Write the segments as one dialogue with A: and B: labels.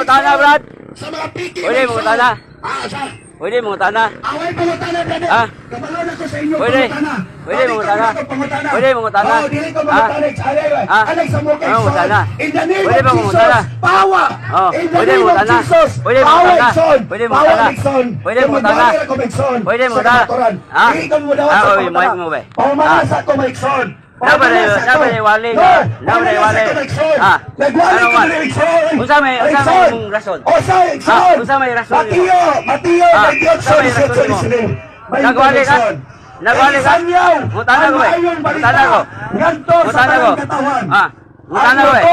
A: Mangutana, Brad.
B: Sa mga piki.
A: Pwede, mangutana.
B: Sa?
A: Pwede, mangutana.
B: Away pangutana, brother.
A: Ha?
B: Kabalon ako sa inyo,
A: Pwede.
B: pangutana.
A: Pwede, mangutana. Pwede, mangutana.
B: Oo, dili ko mangutana.
A: Ha?
B: Anak sa mga
A: Ano, mangutana?
B: In the name
A: Pwede
B: of
A: ba
B: Jesus,
A: mangutana?
B: pawa.
A: Oh,
B: In the
A: pwede
B: name of
A: mangutana.
B: Jesus,
A: Pwede
B: pawa,
A: mangutana.
B: Ikson.
A: Pwede
B: Pawa,
A: mangutana.
B: Ikson.
A: Pwede
B: Kung
A: mangutana.
B: magbabayar ako, Ikson,
A: Pwede
B: sa
A: mangutana.
B: kapaturan.
A: Ha?
B: Dili ko mo daw
A: Ah,
B: sa
A: oy,
B: kapaturan.
A: mic mo ba?
B: Pamanasa ko, Ikson.
A: Nabalay wali nga. Nabalay wali. Ah.
B: Nagwali
A: Ano
B: ko
A: man?
B: na Ikson.
A: Unsa may imong rason?
B: Osa, Ikson.
A: Ah, unsa may rason nimo?
B: Matiyo,
A: Ah,
B: may Diyos
A: unsa may rason nimo? Nagwali ka? Nagwali ka? Mutana ko eh. Mutana ko.
B: Ganto sa
A: Mutana ko.
B: tanang katawan.
A: Ah. Mutana ko eh.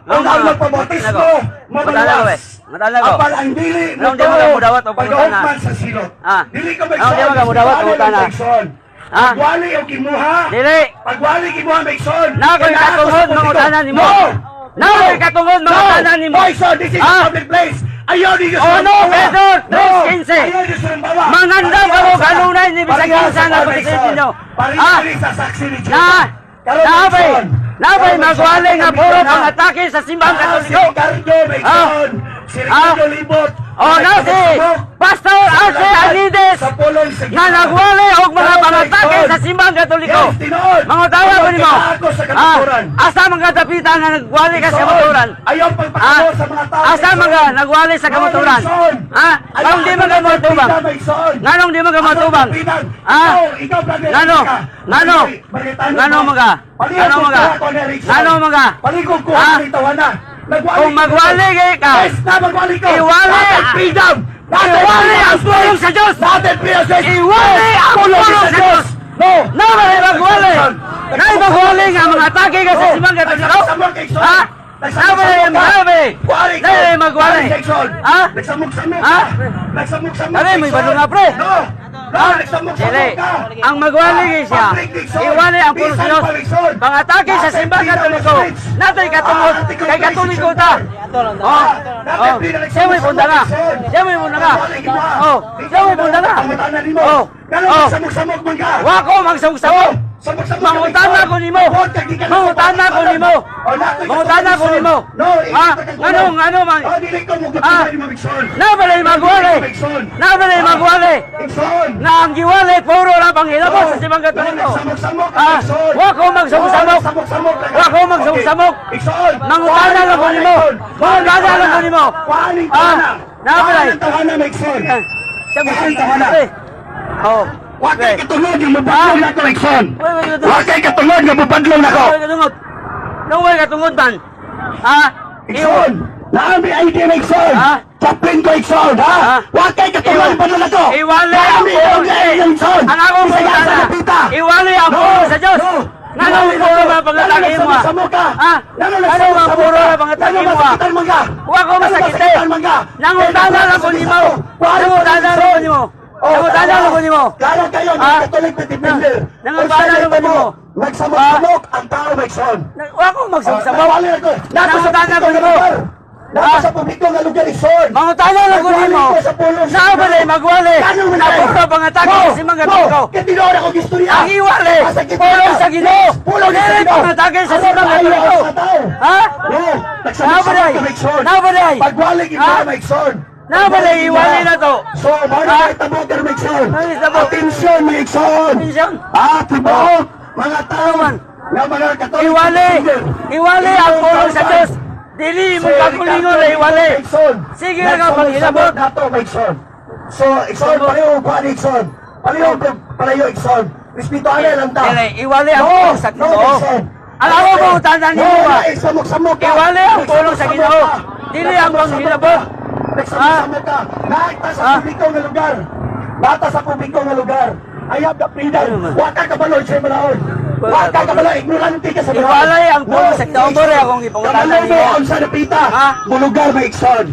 B: Ang magpabautismo,
A: Mutana ko eh. Mutana ko.
B: Apal ang dili mo
A: Anong di mo ka mudawat o pangutana?
B: pag-outman sa silot.
A: Ah.
B: Dili ka
A: Anong di mo ka mudawat o pangutana? Ah.
B: Pagwali o kimuha.
A: Dili.
B: Pagwali kimuha, Maikson.
A: Nakoy katungod mangutana nimo. Nakoy katungod mangutana nimo.
B: Maikson, this is a
A: Ah.
B: public place. Ayaw ni Diyos.
A: Oh no, Pedro, 3:15.
B: Ayaw ni Diyos ng bawa.
A: Manganda ka mo kanunay ni bisag kinsa nga presidente nyo. Ah.
B: Pari sa saksi ni Diyos.
A: Nabay magwali nga puro pangatake sa simbang katoliko.
B: Ricardo, Maikson. Si Ricardo Libot.
A: Oh, na si Pastor Arce Anides
B: Sa pulong sa
A: nga nagwali og mga pangatake sa simbang katoliko.
B: Yes, tinoon.
A: Mangutaya ko nimo.
B: Ako sa kamaturan.
A: Asa mga dapitan nga nagwali ka sa kamaturan?
B: Ayaw pagpakalo sa mga tao.
A: Asa mga nagwali sa kamaturan? Nganong di mga matubang? Nganong di mga matubang? Ngano? Ngano? Ngano mga? Ngano mga? Ngano mga?
B: Paligog ko
A: Ah.
B: ang tawanan.
A: Kung magwali ka,
B: Yes, na magwali ko.
A: Iwali.
B: Natin freedom.
A: iwali ang pulong sa Diyos!
B: Natin freedom.
A: Iwali ang pulong sa Diyos!
B: No.
A: Nabay magwali! Nabay magwali nga mga atake ka sa simbang katoliko? Ha? Nabay magwali! Nabay magwali! Ha?
B: Nagsamok-samok
A: Ha?
B: ka. Nagsamok-samok
A: Sabi, may
B: ka.
A: badong nga, pre.
B: No. No,
A: Ha?
B: nagsamok-samok
A: Dili.
B: ka.
A: Ang magwali siya. Iwali ang pulong sa Diyos. Pangatake sa simbang katoliko. Natoy katungod. Kay katoliko ta. Oh. Oh. Siya may punta nga. Siya may punta nga. Oh. Siya may punta nga. Oh. Oh.
B: Samok-samok man ka.
A: Wa ko magsamog-samog. Mangutana ko nimo. Mangutana ko nimo. Mangutana ko nimo. Ha? Ngano man? Ah. Nabalay magwali. Nabalay magwali. Nga ang giwali puro ra panghilabot sa simbang katoliko. Ah. Wa ko magsamog-samog. Wa ko magsamog-samog. Mangutana lang ko nimo. Mangutana lang ko nimo. Ah. Nabalay. Siya mo Oh.
B: Wakay katulog yung mabadlong na ko, Ikson.
A: Wait.
B: Wakay katulog yung mabadlong na ko.
A: Katungod. Nung way katungod man. Ha?
B: Ikson, naami ID na Ikson.
A: Ha?
B: Chapin ko, Ikson, ha?
A: Ha?
B: Wakay katulog yung mabadlong na ko.
A: Iwali ang
B: Naami
A: pulong
B: ID na Ikson.
A: Ang akong
B: Bisaya sa
A: pangutana.
B: napita.
A: Iwali ang pulong sa Diyos. Nanong puro ba pangatake mo ha? Ha? Nanong mga puro ba pangatake mo ha? Huwag ko masakite. Nangutana lang ko nimo. Nangutana lang ko nimo. Nangutana lang ko nimo.
B: Kaya kayo,
A: Ah.
B: Catholic na defender.
A: Nangutana lang ko nimo.
B: Magsamok-samok ang tao, Ikson.
A: Huwag ko magsumsamo.
B: Nawali ako.
A: Nangutana ko nimo.
B: Nasa sa publiko nga lugar, Ikson.
A: Mangutana lang ko nimo. Nabalay magwali. Napuro pangatake sa simbang katoliko.
B: Katinoon ako istorya.
A: Ang iwali. Pulong sa Ginoo. Dili pangatake sa simbang katoliko. Ha? Nabalay. Nabalay.
B: Pagwalig yung
A: Ah.
B: mga Ikson.
A: Nabalay iwali na to.
B: So, mga
A: Ah.
B: nagtabogar, Ikson.
A: Nagtabog.
B: Atensyon, Ikson.
A: Atensyon.
B: Tibok. Mga tao.
A: man.
B: Nga mga Katolik.
A: Iwali. Iwali ang pulong sa Diyos. Dili mo kakulingon na iwali. Sige na ka paghilabot.
B: Nato, Ikson. So, Ikson, pareho ba ni Ikson? Pareho palayo, Ikson. Respetuhan lang ta.
A: Dili, iwali ang pulong sa Ginoo. Ang ako mo tanda niyo ba?
B: Samok-samok ka.
A: Iwali ang pulong sa Ginoo. Dili ang panghilabot.
B: Nagsamok ka. Nakita sa publiko nga lugar. Bata sa publiko nga lugar. I have the freedom. Huwag ka kabalo sa malahon. Huwag ka kabalo. Ignorante ka sa malahon.
A: Iwalay ang pulong sa Ginoo. More akong ipangutana
B: Kabalo mo
A: niyo.
B: ang sa napita.
A: Ha?
B: Bulugar ba, Ikson?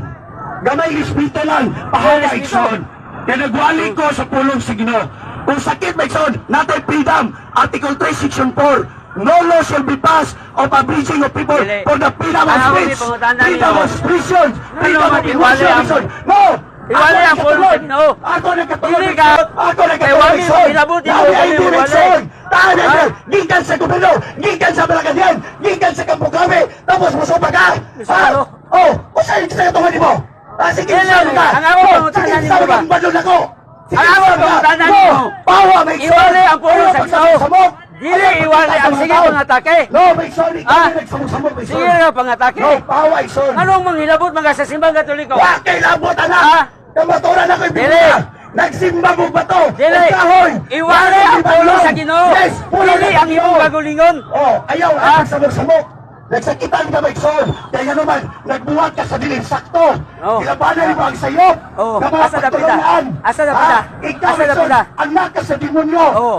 B: Gamay respeto lang. Pahala, Ikson. Kaya nagwali ko sa pulong sa Ginoo. Kung sakit, Ikson, natin freedom. Article 3, Section 4. No law shall be passed of abridging of people
A: Dili.
B: for the freedom of
A: Ano ang
B: speech,
A: ipangutana
B: freedom
A: niyo?
B: of expression, freedom
A: man,
B: of
A: iwali
B: emotion,
A: ang-
B: Ikson. No!
A: Iwali ang pulong sa Ginoo.
B: Ako nagkatulog.
A: Dili ka.
B: Ako
A: Kay
B: nagkatulog,
A: wali mo,
B: Ikson.
A: pinabuti mo,
B: Dali
A: wali
B: ay
A: mo, wali.
B: direksyon. Tahan
A: Ha?
B: yan. Gikan sa gobyerno, gikan sa Malacanang, gikan sa Kampo Kami, tapos musupa ka.
A: Musupa, no?
B: Oh, usahin sa'yo tungod mo. Sige,
A: Dili,
B: saan ka?
A: ang ako, pangutanan
B: Sige,
A: nimo ba?
B: saan balon ako?
A: Ang ako, pangutanan nimo.
B: Pawa, may
A: Iwali ang pulong sa
B: samok.
A: Dili, iwali ang sige pangatake.
B: No, may son, ikaw
A: Ah.
B: yung nagsamok-samok, may son.
A: Sige nga pangatake.
B: No, pawa, ison.
A: Anong manghilabot mga sa simbang katoliko?
B: Wa kay labot,
A: Ah.
B: anak. Kamaturan ako yung
A: Dili.
B: biblia. Nagsimba mo ba to?
A: Dili,
B: Nagkahoy.
A: iwali ang pulong sa Ginoo.
B: Yes, pulong
A: Dili
B: sa
A: ang imong
B: Ginoo.
A: kagulingon.
B: Oh, ayaw,
A: Ah.
B: nagsamok-samok. Nagsakitan ka, may son. Kaya naman, nagbuhat ka sa dilim sakto.
A: Oh.
B: Kilabanan mo ang sayop.
A: Oh,
B: Ng mga
A: asa na pita?
B: pagtulungan.
A: Asa na
B: Ah,
A: pita?
B: Ikaw,
A: Asa
B: may
A: na
B: son,
A: pita?
B: anak ka sa demonyo.
A: Oh.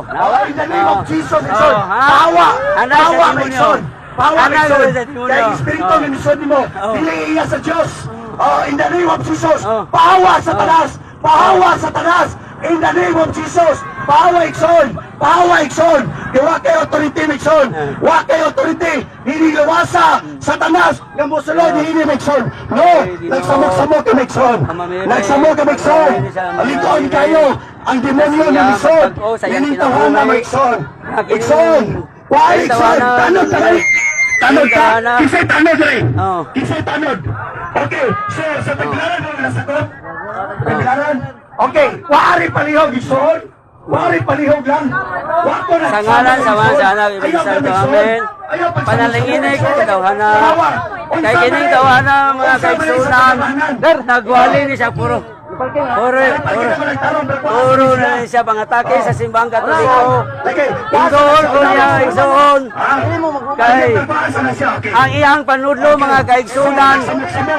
B: In the name of
A: Oh.
B: Jesus, may
A: Oh,
B: son.
A: ha?
B: Pawa.
A: Anak sa
B: Pawa, may
A: demonyo.
B: son. Pawa, may
A: Anak
B: son.
A: sa demonyo.
B: Kaya Espiritu
A: Oh.
B: ng misyon mo,
A: Oh.
B: dili iya sa Diyos. Oh, in the name of Jesus.
A: Oh.
B: Pahawa sa tanas. Pahawa sa tanas. In the name of Jesus. Pahawa ikson. Pahawa ikson. Kaya wa kay authority ikson. Wa kay authority. Hindi gawasa sa tanas. Nga musulod hindi ikson. No. Nagsamok-samok ka ikson. Nagsamok ka ikson. Alitoon kayo. Ang demonyo ng ikson. Ninintahan na ikson. Ikson. Wa ikson. Tanong tayo. Tanod ka? Kisay tanod rin.
A: Oo.
B: Kisay tanod. Okay, so sa taglaran mo na sagot? Taglaran? Okay, waari palihog ison. Waari palihog lang. Wako na
A: Sa ngalan sa mga sa anak, ibisan ko amin. Panalingin ko tawhana. Kay kining tawhana mga kaigsunan. Der, nagwali ni siya puro. Puro na siya pangatake sa simbang katoliko. Ingol ko niya igsoon. Kay ang iyang panudlo mga kaigsunan.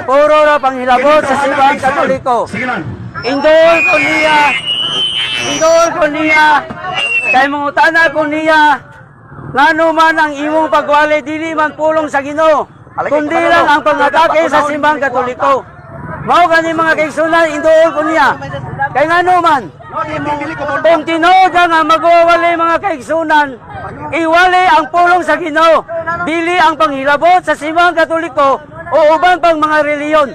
A: Puro na panghilabot sa simbang katoliko.
B: Sige lang.
A: Indol ko niya. Indol ko niya. Kay mangutana ko niya. Ngano man ang imong pagwali dili man pulong sa Ginoo. Kundi lang ang pangatake sa simbang katoliko. Mao gani mga kaigsunan, indol ko niya. Kay ngano man. Kung tinuod nga magwawali mga kaigsunan, iwali ang pulong sa Ginoo. Dili ang panghilabot sa simbang katoliko o uban pang mga reliyon.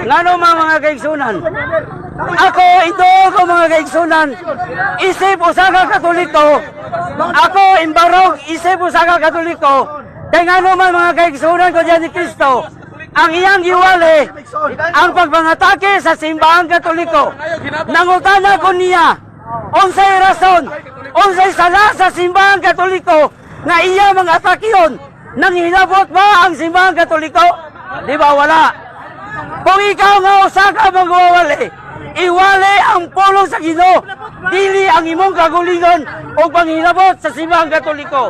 A: Ngano man mga kaigsunan. Ako, ito ko mga kaigsunan, isip usa ka katoliko. Ako, imbarog, isip usa ka katoliko. Kaya nga naman mga kaigsunan ko dyan ni Kristo, ang iyang giwali, ang pagpangatake sa simbahan katoliko. Nangutana ko niya, unsay rason, unsay sala sa simbahan katoliko, na iya mga atakyon, nang hinabot ba ang simbahan katoliko? Di ba wala? Kung ikaw nga usa ka magwawali, iwali ang pulong sa Ginoo, dili ang imong kagulingon o panghilabot sa simbahan katoliko.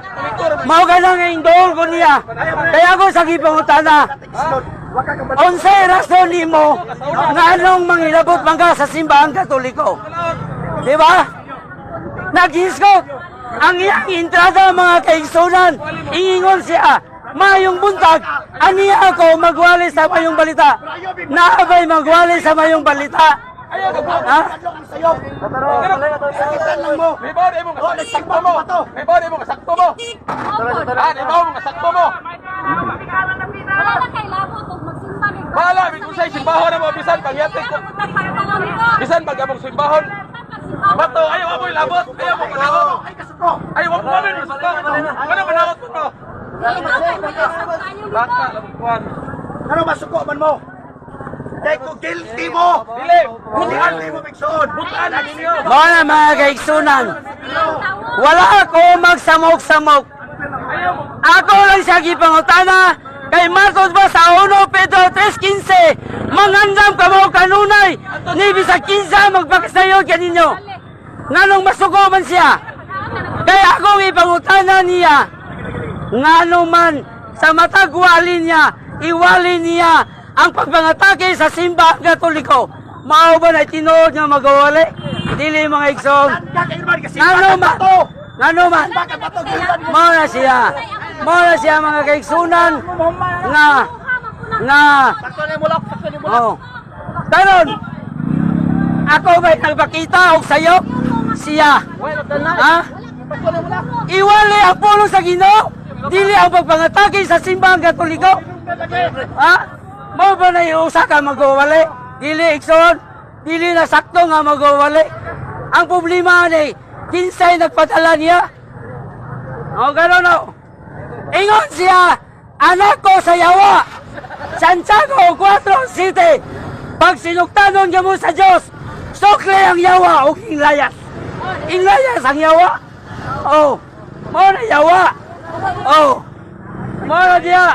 A: Mao ka lang ang indol ko niya. Kaya ako sa gipangutana, unsay rason nimo nga anong manghilabot man ka sa simbahan katoliko? Di ba? Naghiskot ang iyang entrada mga kaigsunan, ingingon siya, mayong buntag, aniya ako magwali sa mayong balita. Naabay magwali sa mayong balita. Ha?
B: Sakitan lang mo.
C: May body mo nga sakto mo. May body mo nga sakto mo. May body mo nga sakto mo.
D: Wala na kay labo to magsimba ni.
C: Bahala, kung sa'y simbahon na mo, bisan pangyatik ko. Bisan pag among simbahon. Bato, ayaw mo yung labot. Ayaw mo manakot. Ayaw mo mamin mo sakto. Ano manakot mo to? Baka, labukuan.
B: Ano masuko man mo? Dahil ko guilty mo.
C: Dili.
B: Butaan mo Bigson.
C: Butaan na ninyo.
A: Mao na mga kaigsunan. Wala ako magsamok-samok. Ako lang siya gipangutana kay Marcos ba sa 1 Pedro 3:15 mangandam ka mo kanunay ni bisag 15 magpakasayod kaninyo. Nganong masuko man siya? Kaya akong ipangutana niya ngano man sa matag wali niya, iwali niya ang pagpangatake sa simbahan katoliko. Mao ba na tinuod nga magawali? Dili mga igsoon. Ngano man? Ngano man? Mao na siya. Mao na siya mga kaigsunan nga oh. Karon ako ba'y nagpakita og sayo siya? Ha? Iwali ang pulong sa Ginoo, dili ang pagpangatake sa simbahan katoliko. Ha? Mao ba na iusa ka magwawali? Dili igsoon, dili na sakto nga magwawali. Ang problema ni kinsay nagpadala niya. O gano'n o. Ingon siya, anak ko sa yawa. Santiago 4:7. Pag sinuktanon ka mo sa Diyos, sukli ang yawa o inglayas. Inglayas ang yawa. Oh, mo na yawa. Oh, mo na diya.